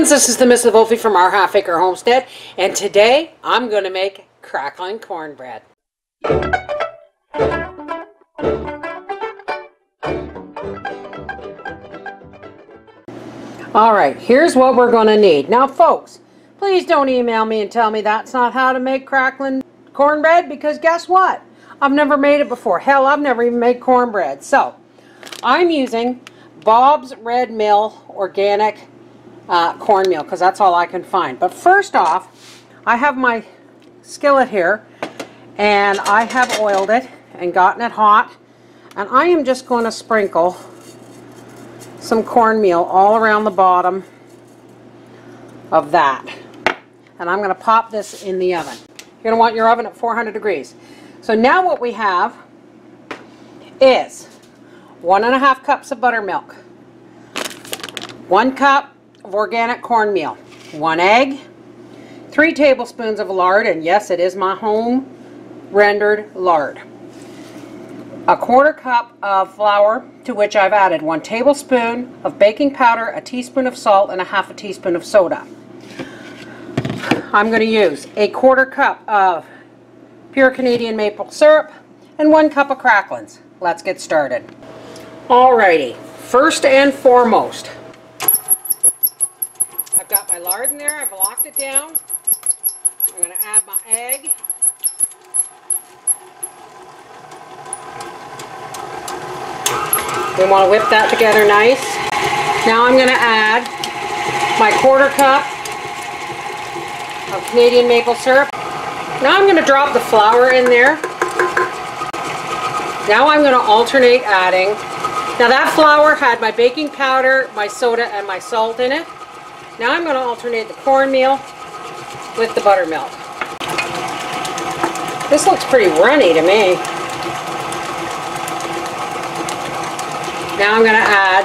friends, this is the Mrs. Wolfie from our Half Acre Homestead, and today I'm going to make crackling cornbread. Alright, here's what we're going to need. Now folks, please don't email me and tell me that's not how to make crackling cornbread, because guess what? I've never made it before. Hell, I've never even made cornbread. So, I'm using Bob's Red Mill organic cornmeal, because that's all I can find. But first off, I have my skillet here, and I have oiled it and gotten it hot, and I am just going to sprinkle some cornmeal all around the bottom of that. And I'm going to pop this in the oven. You're going to want your oven at 400 degrees. So now what we have is 1.5 cups of buttermilk, 1 cup of organic cornmeal, 1 egg, 3 tablespoons of lard, and yes, it is my home rendered lard, 1/4 cup of flour, to which I've added 1 tablespoon of baking powder, a teaspoon of salt, and 1/2 teaspoon of soda. I'm going to use 1/4 cup of pure Canadian maple syrup and 1 cup of cracklins. Let's get started. Alrighty, first and foremost, I've got my lard in there, I've locked it down. I'm going to add my egg. We want to whip that together nice. Now I'm going to add my 1/4 cup of Canadian maple syrup. Now I'm going to drop the flour in there. Now I'm going to alternate adding. Now that flour had my baking powder, my soda, and my salt in it. Now I'm going to alternate the cornmeal with the buttermilk. This looks pretty runny to me. Now I'm going to add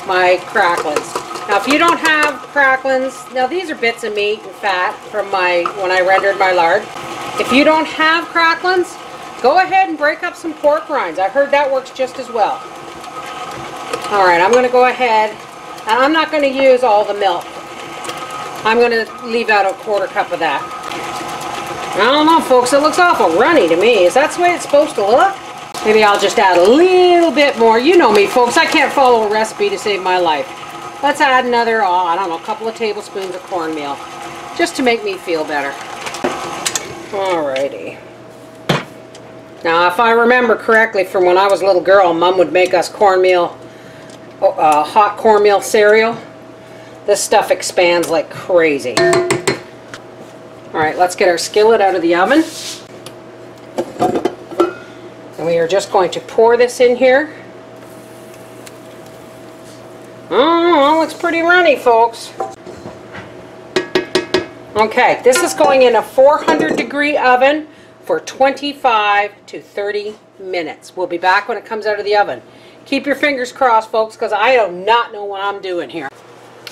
my cracklins. Now if you don't have cracklins, now these are bits of meat and fat from when I rendered my lard. If you don't have cracklins, go ahead and break up some pork rinds. I've heard that works just as well. Alright, I'm going to go ahead, and I'm not going to use all the milk. I'm going to leave out 1/4 cup of that. I don't know folks, it looks awful runny to me. Is that the way it's supposed to look? Maybe I'll just add a little bit more. You know me folks, I can't follow a recipe to save my life. Let's add another, I don't know, a couple of tablespoons of cornmeal, just to make me feel better. Alrighty. Now if I remember correctly from when I was a little girl, Mom would make us cornmeal, hot cornmeal cereal. This stuff expands like crazy. Alright, let's get our skillet out of the oven. And we are just going to pour this in here. Oh, looks pretty runny, folks. Okay, this is going in a 400 degree oven for 25 to 30 minutes. We'll be back when it comes out of the oven. Keep your fingers crossed, folks, because I do not know what I'm doing here.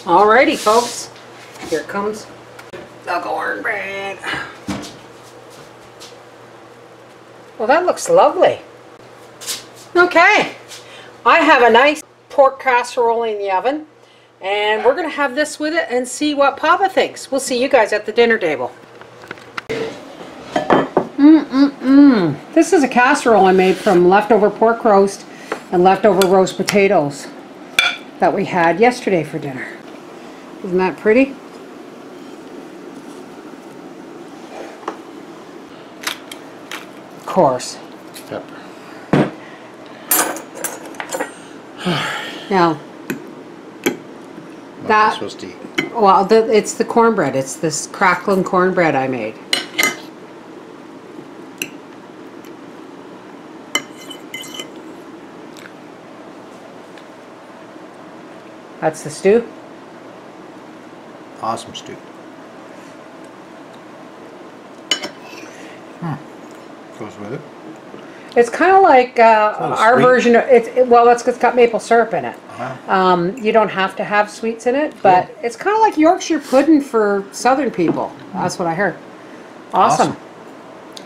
Alrighty, folks. Here comes the cornbread. Well, that looks lovely. Okay, I have a nice pork casserole in the oven, and we're going to have this with it and see what Papa thinks. We'll see you guys at the dinner table. This is a casserole I made from leftover pork roast and leftover roast potatoes that we had yesterday for dinner. Isn't that pretty? Of course. Pepper. Now, That's supposed to eat. well, it's the cornbread. It's this crackling cornbread I made. That's the stew. Awesome stew. Goes with it. It's kind of like our sweet. version of well, it's got maple syrup in it. Uh-huh. You don't have to have sweets in it, but it's kind of like Yorkshire pudding for Southern people. That's what I heard. Awesome.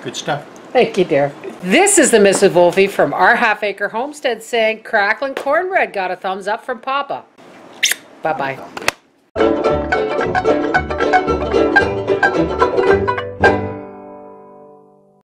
Good stuff. Thank you, dear. This is the Mrs. Wolfie from our Half Acre Homestead saying, crackling cornbread got a thumbs up from Papa. Bye-bye.